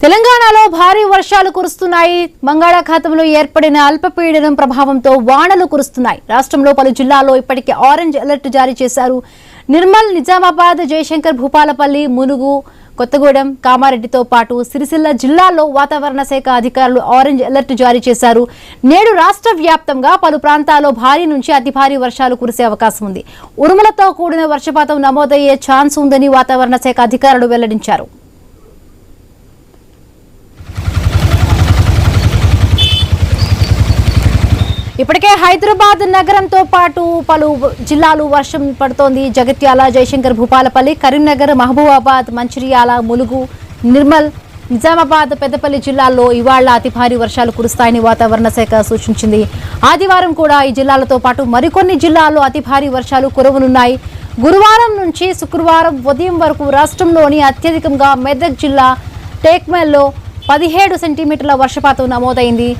తెలంగాణలో భారీ వర్షాలు కురుస్తున్నాయి. బంగాళాఖాతంలో ఏర్పడిన అల్పపీడనం ప్రభావంతో వానలు కురుస్తున్నాయి. రాష్ట్రంలో పలు జిల్లాల్లో ఇప్పటికే ఆరెంజ్ అలర్ట్ జారీ చేశారు. నిర్మల్, నిజామాబాద్, జయశంకర్, భూపాలపల్లి, ములుగు, కొత్తగూడెం, కామారెడ్డితో పాటు సిరిసిల్ల జిల్లాల్లో వాతావరణ శాఖ అధికారులు ఆరెంజ్ అలర్ట్ జారీ చేశారు. నేడు రాష్ట్ర వ్యాప్తంగా పలు ప్రాంతాల్లో భారీ నుంచి అతి భారీ వర్షాలు కురిసే అవకాశం ఉంది. ఉరుములతో కూడిన వర్షపాతం నమోదయ్యే ఛాన్స్ ఉందని వాతావరణ శాఖ అధికారులు వెల్లడించారు. ఇప్పటికే హైదరాబాద్ నగరంతో పాటు పలు జిల్లాలు వర్షం పడుతోంది. జగిత్యాల, జయశంకర్, భూపాలపల్లి, కరీంనగర్, మహబూబాబాద్, మంచిర్యాల, ములుగు, నిర్మల్, నిజామాబాద్, పెద్దపల్లి జిల్లాల్లో ఇవాళ అతి భారీ వర్షాలు కురుస్తాయని వాతావరణ శాఖ సూచించింది. ఆదివారం కూడా ఈ జిల్లాలతో పాటు మరికొన్ని జిల్లాల్లో అతి భారీ వర్షాలు కురవనున్నాయి. గురువారం నుంచి శుక్రవారం ఉదయం వరకు రాష్ట్రంలోని అత్యధికంగా మెదక్ జిల్లా టేక్మెల్లో 17 సెంటీమీటర్ల వర్షపాతం నమోదైంది.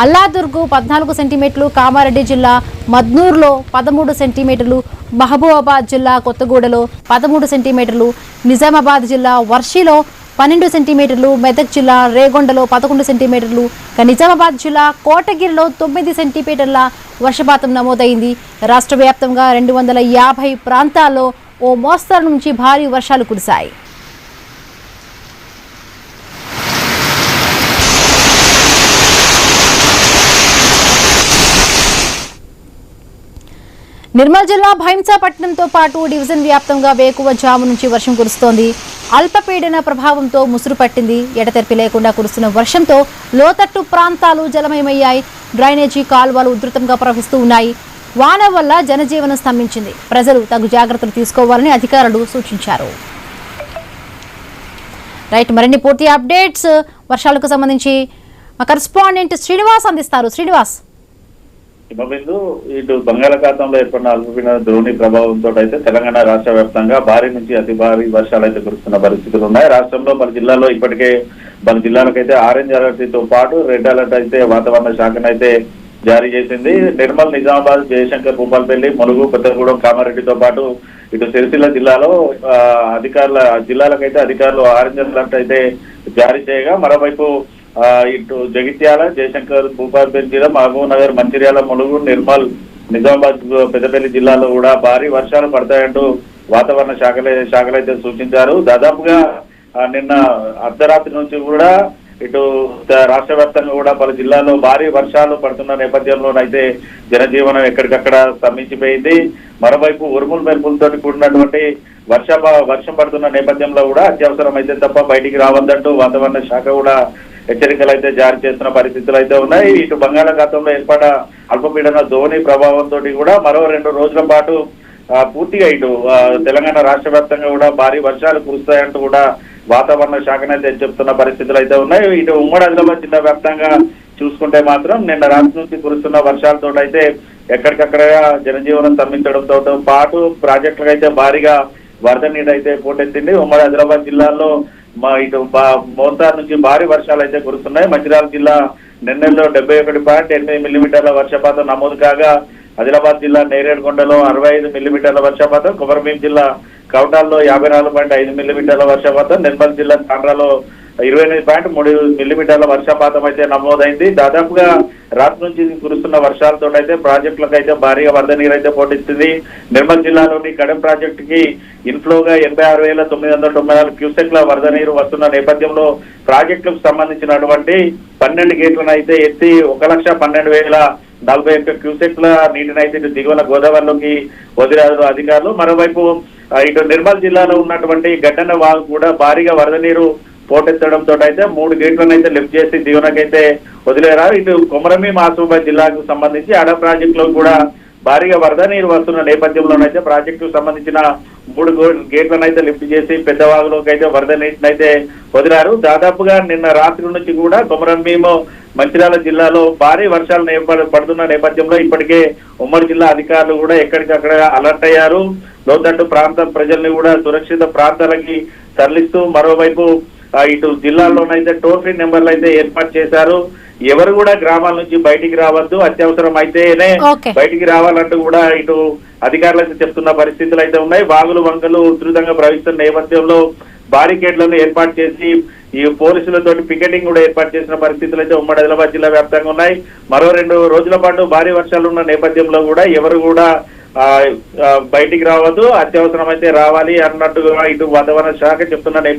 అల్లాదుర్గు 14 సెంటీమీటర్లు, కామారెడ్డి జిల్లా మద్నూర్లో 13 సెంటీమీటర్లు, మహబూబాబాద్ జిల్లా కొత్తగూడలో 13 సెంటీమీటర్లు, నిజామాబాద్ జిల్లా వర్షిలో 12 సెంటీమీటర్లు, మెదక్ జిల్లా రేగొండలో 11 సెంటీమీటర్లు, నిజామాబాద్ జిల్లా కోటగిరిలో 9 సెంటీమీటర్ల వర్షపాతం నమోదైంది. రాష్ట్ర వ్యాప్తంగా 250 ప్రాంతాల్లో ఓ మోస్తరు నుంచి భారీ వర్షాలు కురిశాయి. నిర్మల్ జిల్లా భైంసాపట్నంతో పాటు డివిజన్ వ్యాప్తంగా వేకువజాము నుంచి వర్షం కురుస్తోంది. అల్పపీడన ప్రభావంతో ముసురు పట్టింది. ఎడతెరిపి లేకుండా కురుస్తున్న వర్షంతో లోతట్టు ప్రాంతాలు జలమయమయ్యాయి. డ్రైనేజీ కాలువలు ఉధృతంగా ప్రవహిస్తూ ఉన్నాయి. వాన వల్ల జనజీవనం స్తంభించింది. ప్రజలు తగు జాగ్రత్తలు తీసుకోవాలని అధికారులు సూచించారు. రైట్, మరిన్ని పూర్తి అప్డేట్స్ వర్షాలకు సంబంధించి మా కరెస్పాండెంట్ శ్రీనివాస్ అందిస్తారు. శ్రీనివాస్, ఇటు బంగాళాఖాతంలో ఏర్పడిన అల్పపీడన ద్రోణి ప్రభావంతో అయితే తెలంగాణ రాష్ట్ర వ్యాప్తంగా భారీ నుంచి అతి భారీ వర్షాలు అయితే కురుస్తున్న పరిస్థితులు ఉన్నాయి. రాష్ట్రంలో పలు జిల్లాల్లో ఇప్పటికే పలు జిల్లాలకైతే ఆరెంజ్ అలర్ట్ తో పాటు రెడ్ అలర్ట్ అయితే వాతావరణ శాఖనైతే జారీ చేసింది. నిర్మల్, నిజామాబాద్, జయశంకర్, భూపాలపల్లి, ములుగు, కొత్తగూడెం, కామారెడ్డితో పాటు ఇటు సిరిసిల్ల జిల్లాలో జిల్లాలకైతే అధికారులు ఆరెంజ్ అలర్ట్ అయితే జారీ చేయగా, మరోవైపు ఇటు జగిత్యాల, జయశంకర్, భూపాలపల్లి జిల్లా, మహబూబ్ నగర్, మంచిర్యాల, ములుగు, నిర్మల్, నిజామాబాద్, పెద్దపల్లి జిల్లాలో కూడా భారీ వర్షాలు పడతాయంటూ వాతావరణ శాఖలైతే సూచించారు. దాదాపుగా నిన్న అర్ధరాత్రి నుంచి కూడా ఇటు రాష్ట్ర వ్యాప్తంగా కూడా పలు జిల్లాల్లో భారీ వర్షాలు పడుతున్న నేపథ్యంలోనైతే జనజీవనం ఎక్కడికక్కడ స్తంభించిపోయింది. మరోవైపు ఉరుములు మెరుపులతో కూడినటువంటి వర్షం పడుతున్న నేపథ్యంలో కూడా అత్యవసరం అయితే తప్ప బయటికి రావద్దంటూ వాతావరణ శాఖ కూడా హెచ్చరికలు అయితే జారీ చేస్తున్న పరిస్థితులు అయితే ఉన్నాయి. ఇటు బంగాళాఖాతంలో ఏర్పడ్డ అల్పపీడన ద్రోణి ప్రభావంతో కూడా మరో 2 రోజుల పాటు పూర్తిగా ఇటు తెలంగాణ రాష్ట్ర వ్యాప్తంగా కూడా భారీ వర్షాలు కురుస్తాయంటూ కూడా వాతావరణ శాఖనైతే చెప్తున్న పరిస్థితులు అయితే ఉన్నాయి. ఇటు ఉమ్మడి ఆదిలాబాద్ జిల్లా వ్యాప్తంగా చూసుకుంటే మాత్రం నిన్న రాత్రి నుంచి కురుస్తున్న వర్షాలతో అయితే ఎక్కడికక్కడ జనజీవనం స్తంభించడంతో పాటు ప్రాజెక్టులకు అయితే భారీగా వరద నీరు అయితే పోటెత్తింది. ఉమ్మడి ఆదిలాబాద్ జిల్లాలో ఇటు మోస్తారు నుంచి భారీ వర్షాలు అయితే కురుస్తున్నాయి. మంచిర్యాల జిల్లా నెన్నెల్లో 71.8 మిల్లీమీటర్ల వర్షపాతం నమోదు కాగా, ఆదిలాబాద్ జిల్లా నేరేడుగొండలో 65 మిల్లీమీటర్ల వర్షపాతం, కొమరంభీం జిల్లా కౌటాల్లో 54.5 మిల్లీమీటర్ల వర్షపాతం, నిర్మల్ జిల్లా తాండ్రాలో 28.3 మిల్లీమీటర్ల వర్షపాతం అయితే నమోదైంది. దాదాపుగా రాత్రి నుంచి కురుస్తున్న వర్షాలతో అయితే ప్రాజెక్టులకు అయితే భారీగా వరద నీరు అయితే పోటెత్తింది. నిర్మల్ జిల్లాలోని కడెం ప్రాజెక్టు కి ఇన్ఫ్లోగా 86,994 క్యూసెక్ల వరద నీరు వస్తున్న నేపథ్యంలో ప్రాజెక్టులకు సంబంధించినటువంటి 12 గేట్లను అయితే ఎత్తి 1,12,041 క్యూసెక్ల నీటిని అయితే ఇటు దిగువన గోదావరిలోకి వదిలారు అధికారులు. మరోవైపు ఇటు నిర్మల్ జిల్లాలో ఉన్నటువంటి గడ్డన్న వాగు కూడా భారీగా వరద నీరు పోటెత్తడంతో అయితే 3 గేట్లను అయితే లిఫ్ట్ చేసి దిగువనకైతే వదిలేరారు. ఇటు కొమరంభీం, ఆసిఫాబాద్ జిల్లాకు సంబంధించి అడ ప్రాజెక్టులో కూడా భారీగా వరద నీరు వస్తున్న నేపథ్యంలోనైతే ప్రాజెక్టుకు సంబంధించిన 3 గేట్లను అయితే లిఫ్ట్ చేసి పెద్దవాగులోకి అయితే వరద నీటిని అయితే వదిలారు. దాదాపుగా నిన్న రాత్రి నుంచి కూడా కొమరంభీం, మంచిర్యాల జిల్లాలో భారీ వర్షాలు పడుతున్న నేపథ్యంలో ఇప్పటికే ఉమ్మడి జిల్లా అధికారులు కూడా ఎక్కడికక్కడ అలర్ట్ అయ్యారు. లోతట్టు ప్రాంత ప్రజల్ని కూడా సురక్షిత ప్రాంతాలకి తరలిస్తూ మరోవైపు ఇటు జిల్లాల్లోనైతే టోల్ ఫ్రీ నెంబర్లు అయితే ఏర్పాటు చేశారు. ఎవరు కూడా గ్రామాల నుంచి బయటికి రావద్దు, అత్యవసరం అయితేనే బయటికి రావాలంటూ కూడా ఇటు అధికారులకు చెప్తున్న పరిస్థితులు అయితే ఉన్నాయి. వాగులు వంకలు ఉధృతంగా ప్రవహిస్తున్న నేపథ్యంలో బారికేడ్లను ఏర్పాటు చేసి ఈ పోలీసులతోటి పికెటింగ్ కూడా ఏర్పాటు చేసిన పరిస్థితులు అయితే ఉమ్మడి ఆదిలాబాద్ జిల్లా వ్యాప్తంగా ఉన్నాయి. మరో 2 రోజుల పాటు భారీ వర్షాలు ఉన్న నేపథ్యంలో కూడా ఎవరు కూడా బయటికి రావద్దు, అత్యవసరం అయితే రావాలి అన్నట్టుగా ఇటు వాతావరణ శాఖ చెప్తున్న నేపథ్యంలో